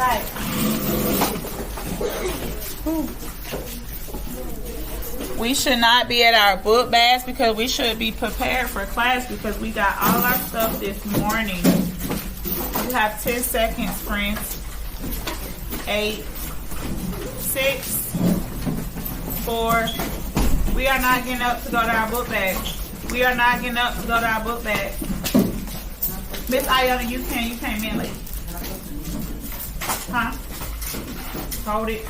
Right. We should not be at our book bags because we should be prepared for class because we got all our stuff this morning. You have 10 seconds, friends. 8, 6, 4. We are not getting up to go to our book bag. We are not getting up to go to our book bag. Miss Ayana, you came in late. Huh? Hold it.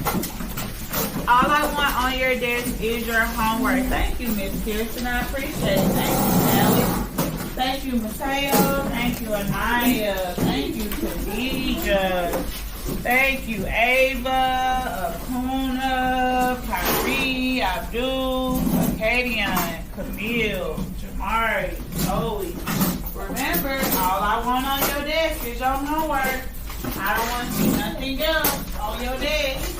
All I want on your desk is your homework. Thank you, Miss Kirsten. I appreciate it. Thank you, Alex. Thank you, Mateo. Thank you, Anaya. Thank you, Khadija. Thank you, Ava, Akuna, Kyrie, Abdul, Acadian, Camille, Jamari, Zoe. Remember, all I want on your desk is your homework. I don't want to see nothing else on your desk.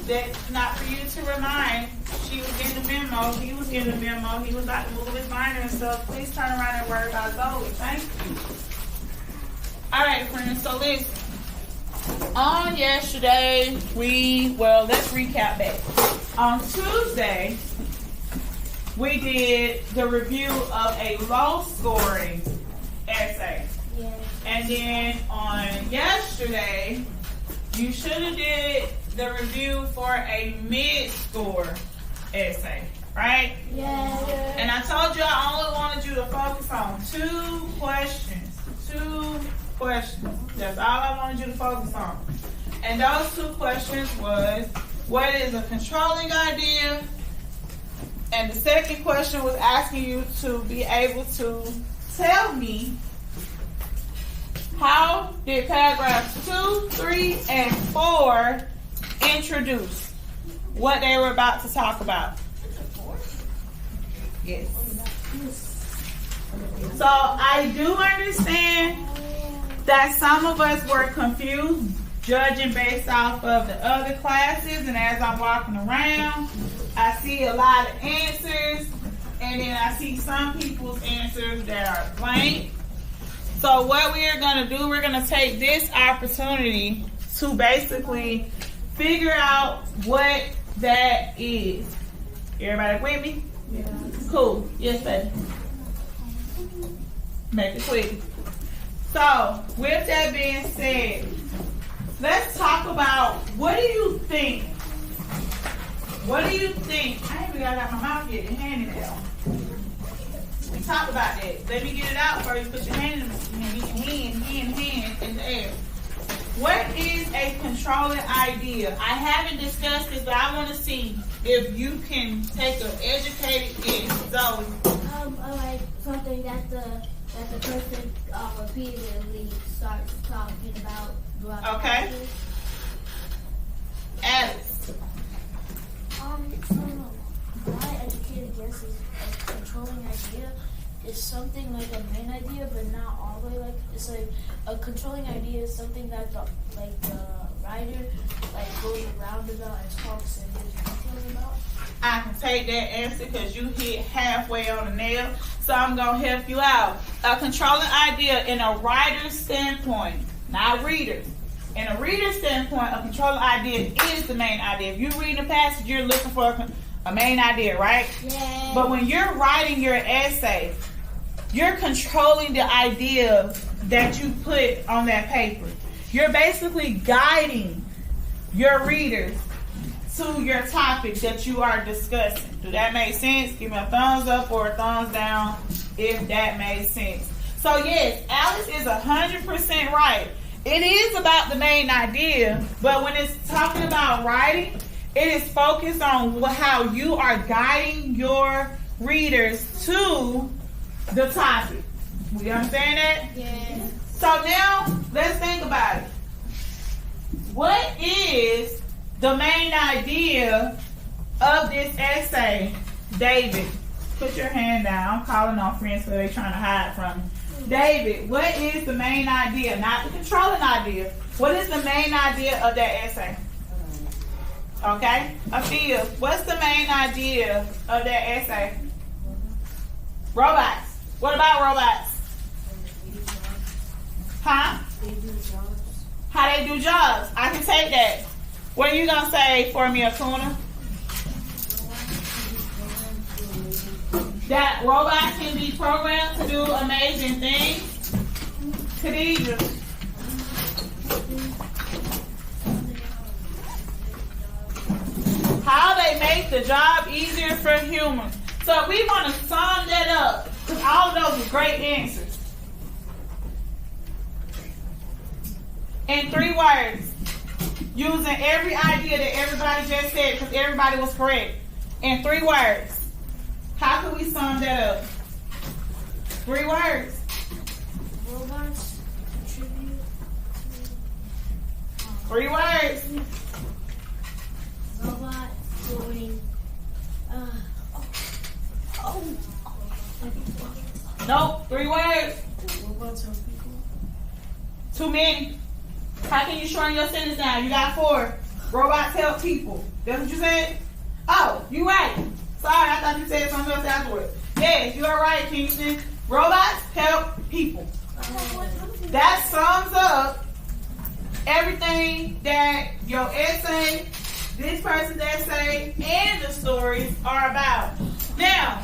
That's not for you to remind. She was getting the memo. He was getting the memo. He was about to move his binder and stuff. Please turn around and worry about Zoe. Thank you. All right, friends. So listen. On yesterday, let's recap back. On Tuesday, we did the review of a low-scoring essay. Yeah. And then on yesterday, you should have did the review for a mid-score essay, right? Yeah. And I told you I only wanted you to focus on 2 questions. 2 questions. That's all I wanted you to focus on. And those 2 questions was, what is a controlling idea? And the second question was asking you to be able to tell me how did paragraphs 2, 3, and 4 introduce what they were about to talk about? Yes. So I do understand that some of us were confused judging based off of the other classes, and as I'm walking around, I see a lot of answers, and then I see some people's answers that are blank. So what we are going to do, we're going to take this opportunity to basically figure out what that is. Everybody with me? Yeah. Cool. Yes, baby. Make it quick. So, with that being said, let's talk about what do you think? What do you think? I ain't even got it out my mouth yet. Your hand in there. We talked about that. Let me get it out first. Put your hand in the hand in the air. What is a controlling idea? I haven't discussed this, but I want to see if you can take an educated guess. Zoe. Like something that the person repeatedly starts talking about throughout the classes. Alex. My educated guess is a controlling idea is something like a main idea, but not all the way. Like it's like a controlling idea is something that the writer goes around about and talks and gives details about. I can take that answer because you hit halfway on the nail. So I'm gonna help you out. A controlling idea in a writer's standpoint, not readers. In a reader's standpoint, a controlling idea is the main idea. If you're reading a passage, you're looking for a main idea, right? Yeah. But when you're writing your essay, you're controlling the idea that you put on that paper. You're basically guiding your readers to your topic that you are discussing. Do that make sense? Give me a thumbs up or a thumbs down if that made sense. So yes, Alice is 100% right. It is about the main idea, but when it's talking about writing, it is focused on how you are guiding your readers to the topic. We understand that? Yeah. So now, let's think about it. What is the main idea of this essay? David, put your hand down. I'm calling on friends so they're trying to hide from me. David, what is the main idea? Not the controlling idea. What is the main idea of that essay? Okay? Afia, what's the main idea of that essay? Robots. What about robots? Huh? how they do jobs. I can take that. What are you gonna say for me, Akuna? That robots can be programmed to do amazing things. Khadijah. How they make the job easier for humans. So we want to sum that up, because all of those are great answers. In 3 words, using every idea that everybody just said, because everybody was correct. In 3 words. How can we sum that up? 3 words. Robots contribute to 3 words. robot doing Nope. 3 words. robots help people. Too many. How can you shorten your sentence down? You got 4. Robots help people. That's what you said? Oh, you right. Sorry, I thought you said something else afterwards. Yes, you are right, Kingston. Robots help people. That sums up everything that your essay, this person's essay, and the stories are about. Now,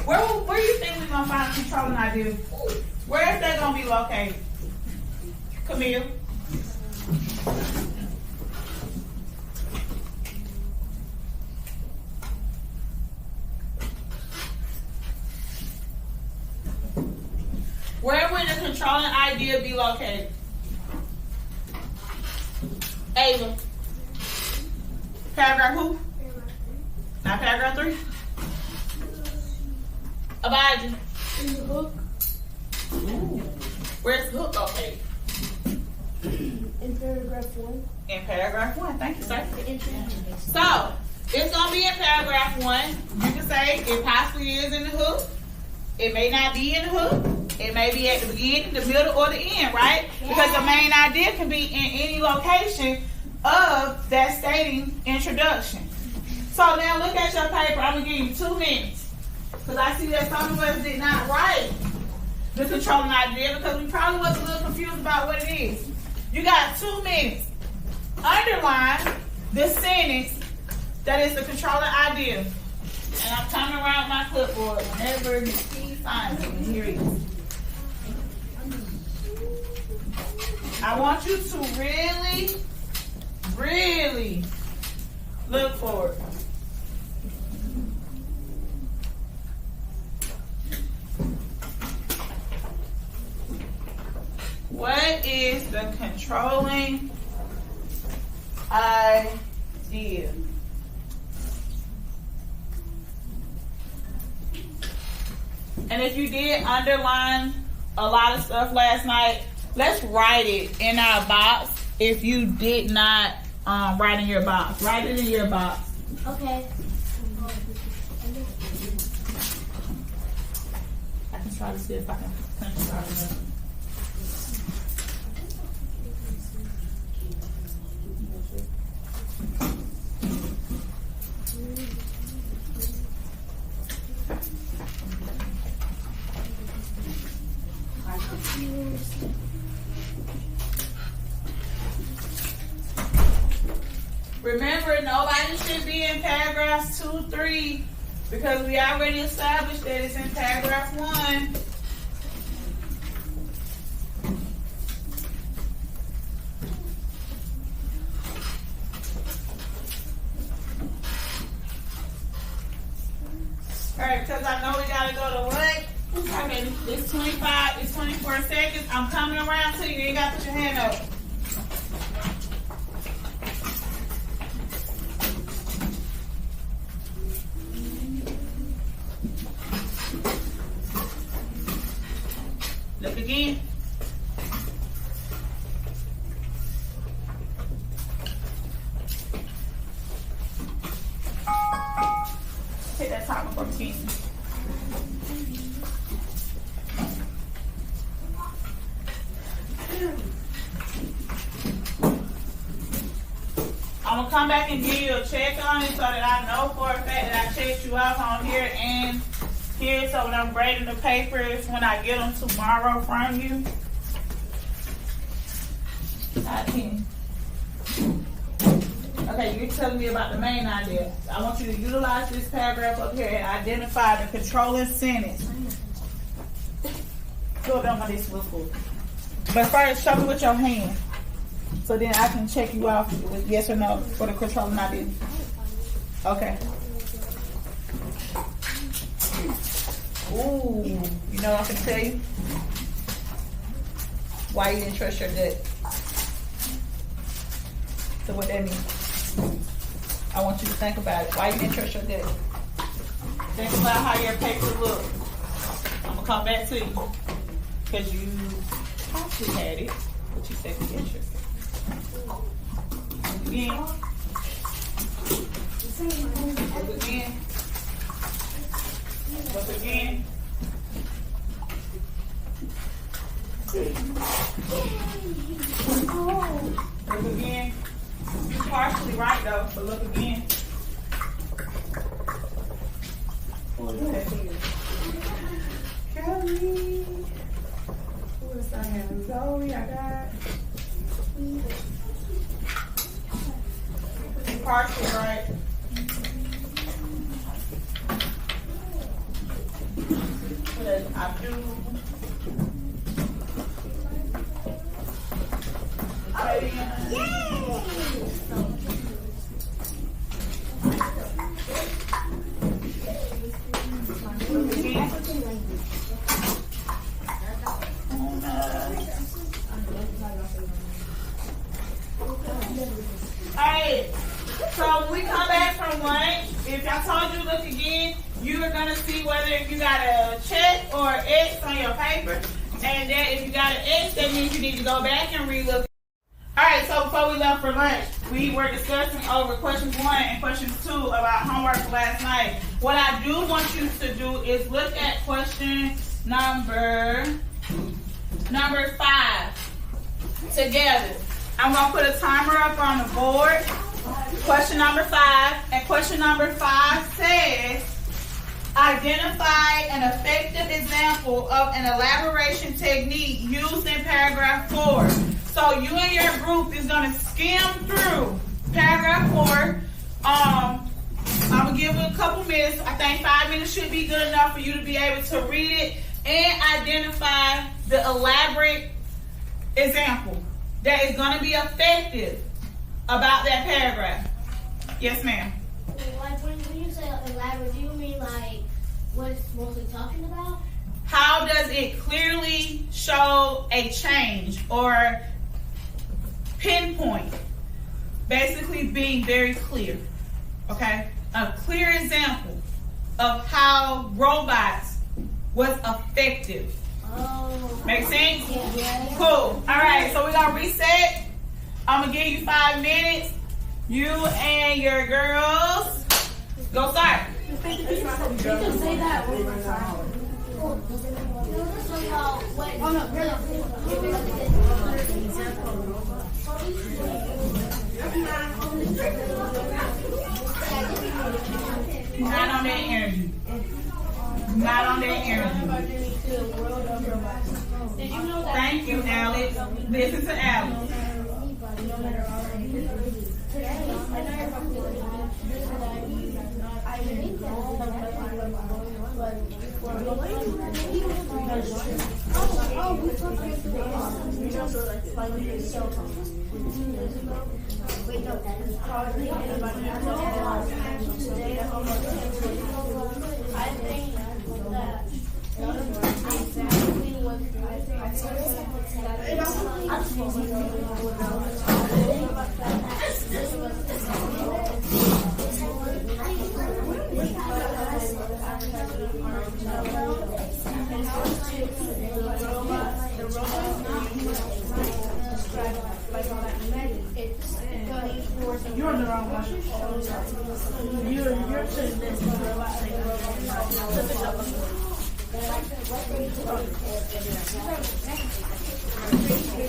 where do you think we're going to find a controlling idea? Where is that going to be located? Camille? Where would the controlling idea be located? Ava. Paragraph who? Not paragraph 3? Abijah. In the book. Ooh. Where's the hook located? In paragraph 1. In paragraph 1. Thank you, sir. So, it's going to be in paragraph 1. You can say it possibly is in the hook. It may not be in the hook. It may be at the beginning, the middle, or the end, right? Because the main idea can be in any location of that stating introduction. So now look at your paper. I'm going to give you 2 minutes. Because I see that some of us did not write the controlling idea because we probably was a little confused about what it is. You got 2 minutes. Underline the sentence that is the controlling idea. And I'm coming around my clipboard whenever you find it. And here it is. I want you to really, really look for it. What is the controlling idea? And if you did underline a lot of stuff last night, let's write it in our box. If you did not write in your box, write it in your box. Okay. I can try to see if I can punch it out enough. Remember, nobody should be in paragraphs 2, 3, because we already established that it's in paragraph 1. Alright, because I know we gotta go to what? Okay, it's 25, it's 24 seconds. I'm coming around to you. You ain't got to put your hand up. Look again. Take that timer for me, Keith. I'm gonna come back and give you a check on it so that I know for a fact that I checked you off on here and here. So when I'm grading the papers, when I get them tomorrow from you, Out of 10. Okay, you're telling me about the main idea. I want you to utilize this paragraph up here and identify the controlling sentence. Go down my list real quick. But first, show me with your hand. So then I can check you off with yes or no for the controlling idea. Okay. Ooh, you know what I can tell you? Why you didn't trust your gut. So what that means? I want you to think about it. Why you didn't trust your gut? Think about how your paper look. I'm gonna come back to you. Because you possibly had it, but you said you're interested. Again. Look again. Look again. Look again. You're partially right though, but look again. Who is that here? Kelly. Who is that? Zoe, I got. You're partially right. I do. Alright, so when we come back from lunch, if I told you look again, you are gonna see whether you got a check or X on your paper. And then if you got an X, that means you need to go back and relook. Alright, so before we left for lunch, we were discussing over questions 1 and questions 2 about homework last night. What I do want you to do is look at question number 5 together. I'm going to put a timer up on the board. Question number 5. And question number 5 says, identify an effective example of an elaboration technique used in paragraph 4. So you and your group is going to skim through paragraph 4. I'm going to give it a couple minutes. I think 5 minutes should be good enough for you to be able to read it and identify the elaborate example that is going to be effective about that paragraph. Yes, ma'am. Like when you say elaborate, do you mean like what it's mostly talking about? How does it clearly show a change or pinpoint? Basically being very clear. Okay? A clear example of how robots was effective. Oh. Make sense? Yeah. Cool. All right, so we're going to reset. I'm going to give you 5 minutes. You and your girls go start. You can say that one more time. Not on that energy. Not on that energy. Did you know that? Thank you, Alex. Listen to Alex. You're on the wrong one. You're sitting next to the robot.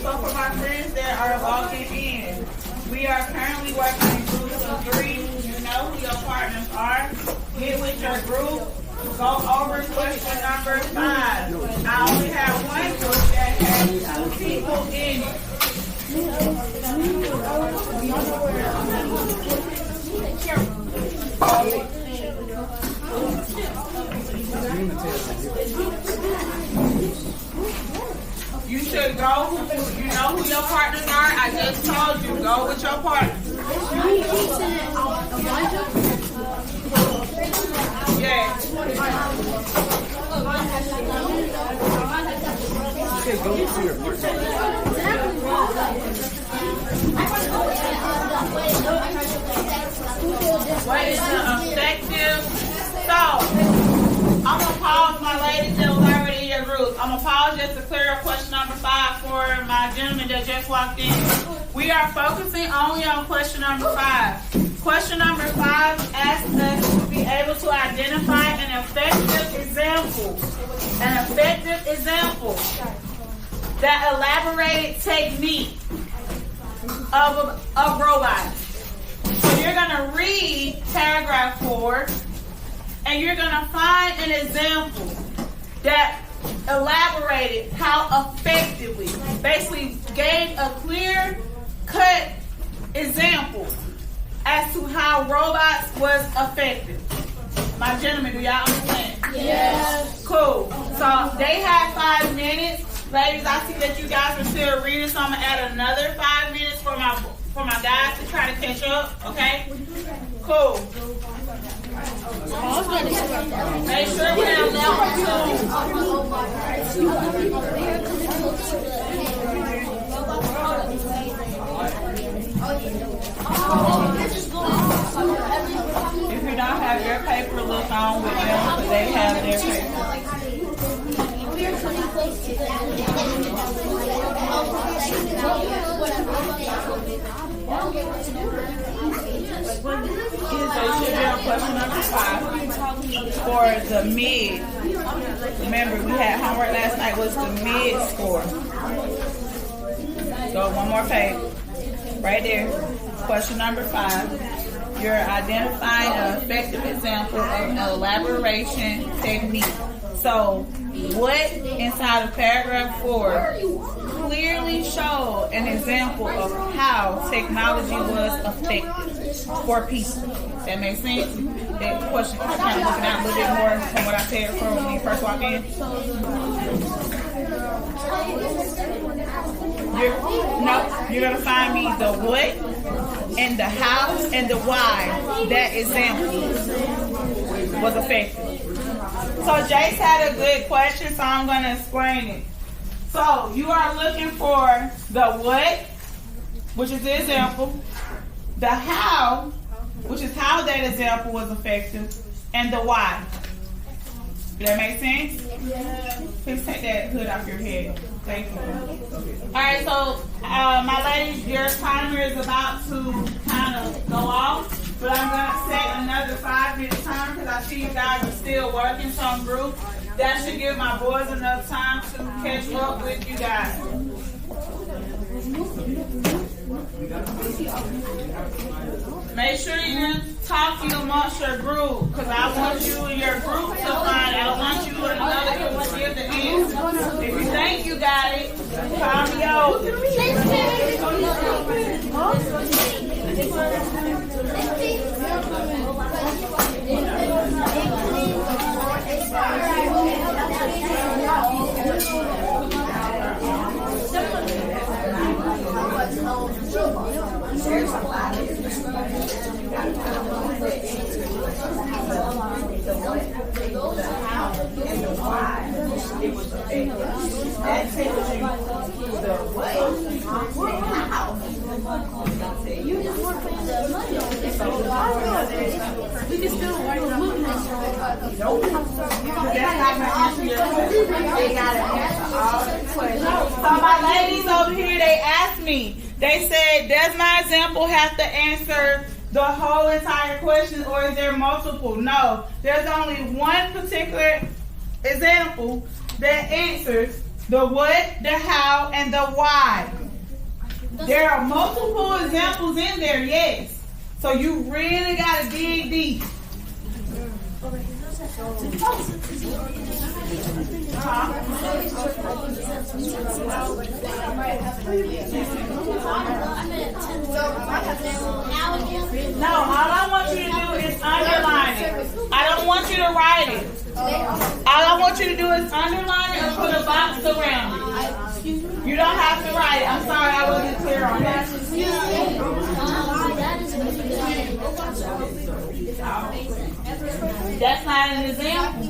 So for my friends that are logging in, we are currently working in groups of 3. You know who your partners are. Get with your group. Go over question number 5. I only have one group that has 2 people in it. You should go. You know who your partners are. I just told you, go with your partner. Yeah. Okay, go to your What is the effective? So, I'm going to pause my ladies that was already in your group. I'm going to pause just to clear up question number 5 for my gentleman that just walked in. We are focusing only on question number 5. Question number 5 asks us to be able to identify an effective example. An effective example that elaborated technique of robots. So you're going to read paragraph 4 and you're going to find an example that elaborated how effectively, basically gave a clear cut example as to how robots was effective. My gentlemen, do y'all understand? Yes. Cool. So they had 5 minutes. Ladies, I see that you guys are still reading, so I'm gonna add another 5 minutes for my guys to try to catch up. Okay? Cool. Make sure we have If you don't have your paper, look on with them because they have their paper. So it should be on question number 5 for the mid. Remember, we had homework last night was the mid score. So one more page. Right there. Question number 5. You're identifying an effective example of an elaboration technique. So what inside of paragraph 4 clearly showed an example of how technology was effective for people. That makes sense? That question kind of looking out a little bit more from what I said from when you first walked in. You're going to find me the what and the how and the why that example was effective. So Jace had a good question, so I'm going to explain it. So you are looking for the what, which is the example, the how, which is how that example was effective, and the why. Does that make sense? Yeah. Please take that hood off your head. Thank you. All right, so my ladies, your timer is about to kind of go off. But I'm going to set another 5-minute timer because I see you guys are still working some group. That should give my boys enough time to catch up with you guys. Make sure you're talking amongst your group because I want you and your group to find out. I want you and another group to give the answer. If you think you got it, call me over. So my ladies over here, they asked me, they said, does my example have to answer the whole entire question or is there multiple? No, there's only one particular example that answers the what, the how, and the why. There are multiple examples in there, yes. So you really got to dig deep. No, all I want you to do is underline it. I don't want you to write it. All I want you to do is underline it and put a box around it. You don't have to write it. I'm sorry I wasn't clear on that. That's not an example.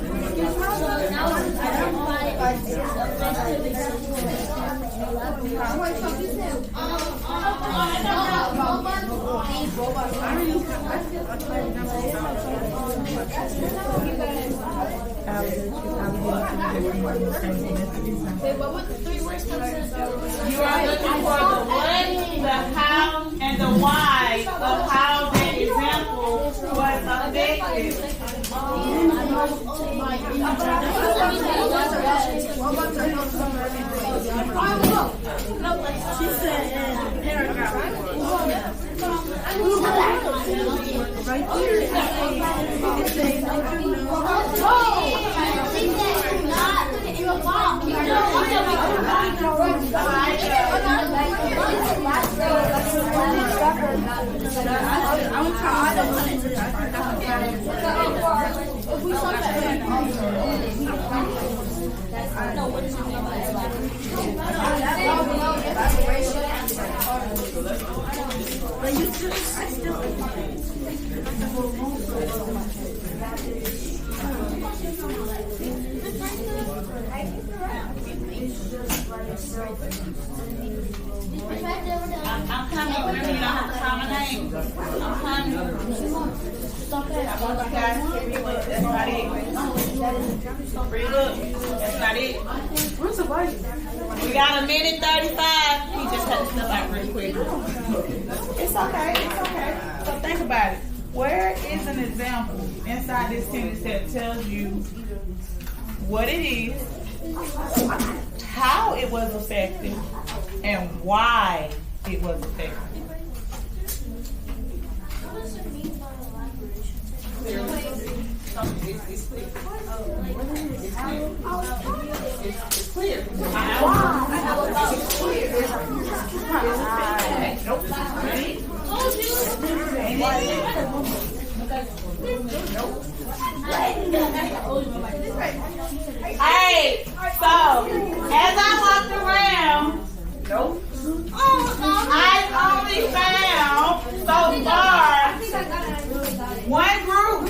You are looking for the what, the how, and the why of how that example was affected. She said in paragraph right here. It says, I'm coming. Remember, you don't have to call my name. I'm coming. I want you guys to read it. That's not it. Read up. That's not it. where's the writing? We got 1:35. He just had to step out real quick. It's okay. It's okay. So think about it. Where is an example inside this sentence that tells you what it is, how it was effective, and why it was effective? It's clear. Hey, so as I walked around, I only found so far one group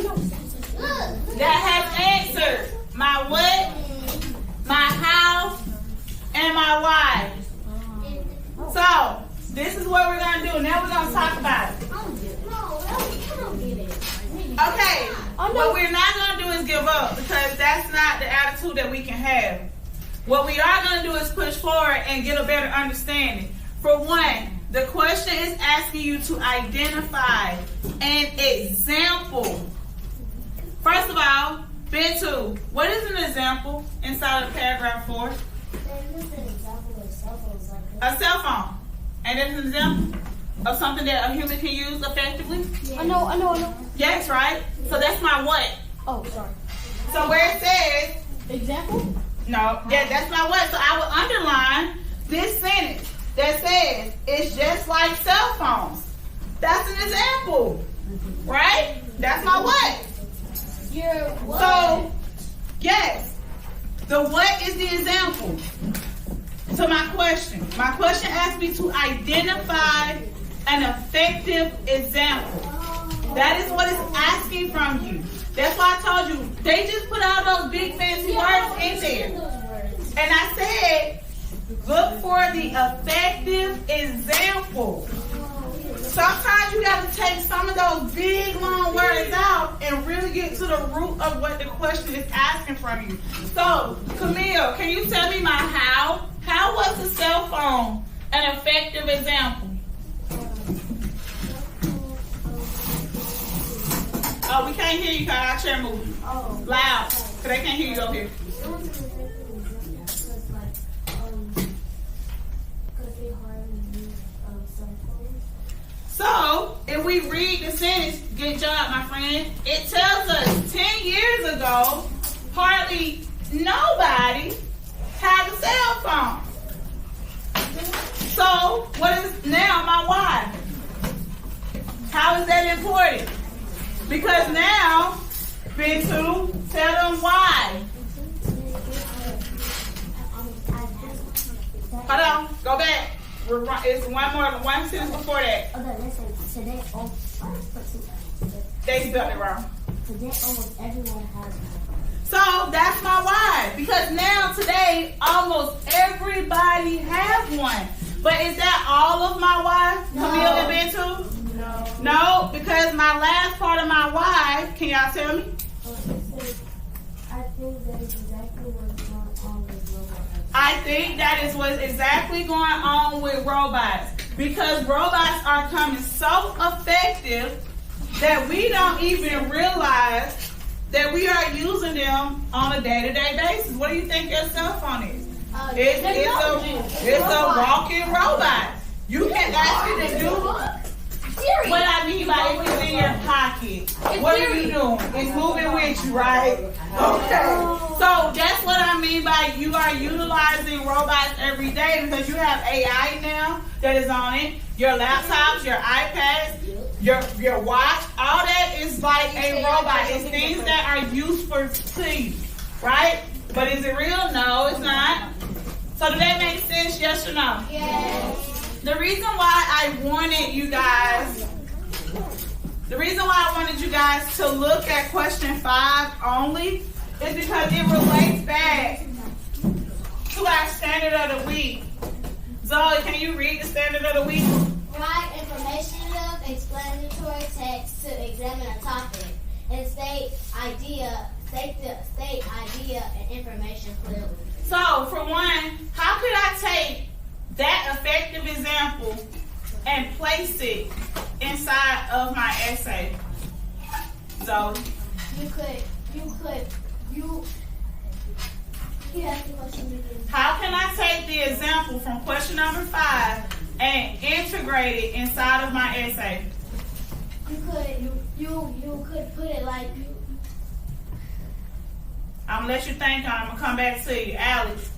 that has answered my what, my how, and my why. So this is what we're gonna do. Now we're gonna talk about it. Okay, what we're not gonna do is give up, because that's not the attitude that we can have. What we are gonna do is push forward and get a better understanding. For one, the question is asking you to identify an example. First of all, Bentu, what is an example inside of paragraph 4? A cell phone. And it's an example of something that a human can use effectively? I know. Yes, right? So that's my what? Oh, sorry. So where it says, Example? no, yeah, that's my what. So I will underline this sentence that says, it's just like cell phones. That's an example, right? That's my what. Your what? So, yes, the what is the example. So my question asks me to identify an effective example. That is what it's asking from you. That's why I told you, they just put all those big fancy words in there. And I said, look for the effective example. Sometimes you got to take some of those big, long words out and really get to the root of what the question is asking from you. So, Camille, can you tell me my how? How was the cell phone an effective example? Oh, we can't hear you because our chair moving. Loud, because they can't hear you over here. So, So, if we read the sentence, good job, my friend. It tells us 10 years ago, hardly nobody had a cell phone. So, what is now my why? How is that important? Because now, Bintu, tell them why. Hold on, go back. It's one sentence before that. Okay, listen. Today, They spelled it wrong. today almost everyone has one. So that's my why. Because now today almost everybody has one. But is that all of my why? Camille and Bintu? No, because my last part of my why, can y'all tell me? I think that is exactly what's going on with robots. I think that is what's exactly going on with robots. Because robots are coming so effective that we don't even realize that we are using them on a day-to-day basis. What do you think your cell phone is? It's a walking robot. You can ask it to do what I mean by if it's in your pocket. What are you doing? It's moving with you, right? Okay. So that's what I mean by you are utilizing robots every day because you have AI now that is on it. Your laptops, your iPads, your watch, all that is like a robot. It's things that are useful to you, right? But is it real? No, it's not. So does that make sense? Yes or no? Yes. The reason why I wanted you guys to look at question 5 only is because it relates back to our standard of the week. Zoe, can you read the standard of the week? Write informative, explanatory text to examine a topic and state the idea and information clearly. So, for one, how could I take that effective example and place it inside of my essay? Zoe? You asked the question again. How can I take the example from question number 5 and integrate it inside of my essay? You could put it like I'm gonna let you think on it. I'm gonna come back to you. Alex.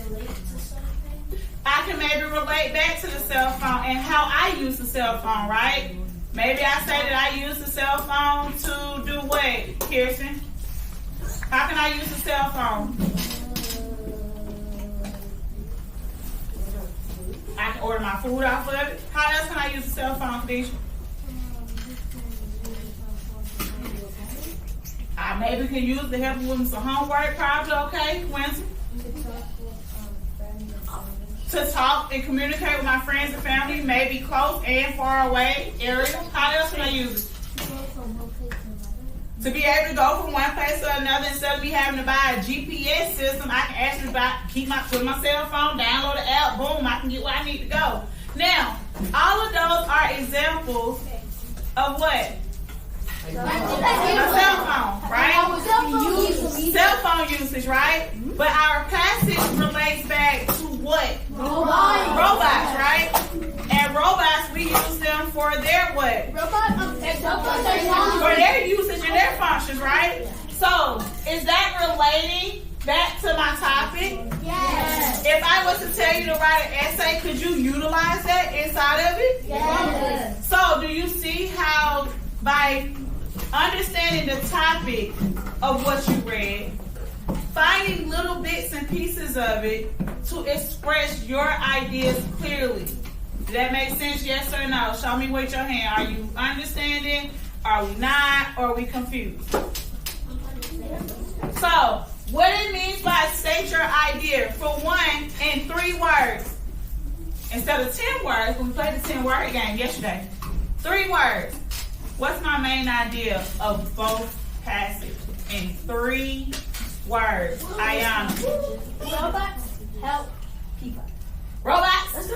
relate to something. I can maybe relate back to the cell phone and how I use the cell phone, right? Maybe I say that I use the cell phone to do what, Kirsten? How can I use the cell phone? I can order my food off of it. How else can I use the cell phone, Khadijah? I maybe can use to help you with some homework, probably, okay, Winston? To talk and communicate with my friends and family, maybe close and far away areas. How else can I use it? To be able to go from one place to another instead of me having to buy a GPS system, I can actually put my cell phone, download the app, boom, I can get where I need to go. Now, all of those are examples of what? A cell phone, right? Cell phone usage, right? But our passage relates back to what? Robots, right? And robots, we use them for their what? For their usage and their functions, right? So, is that relating back to my topic? Yes. If I was to tell you to write an essay, could you utilize that inside of it? Yes. So, do you see how by understanding the topic of what you read, finding little bits and pieces of it to express your ideas clearly? Does that make sense? Yes or no? Show me with your hand. Are you understanding? Are we not? Or are we confused? So, what it means by state your idea, for one, in 3 words. Instead of 10 words, when we played the 10-word game yesterday. 3 words. What's my main idea of both passages? In 3 words. Ayana. Robots help people. Robots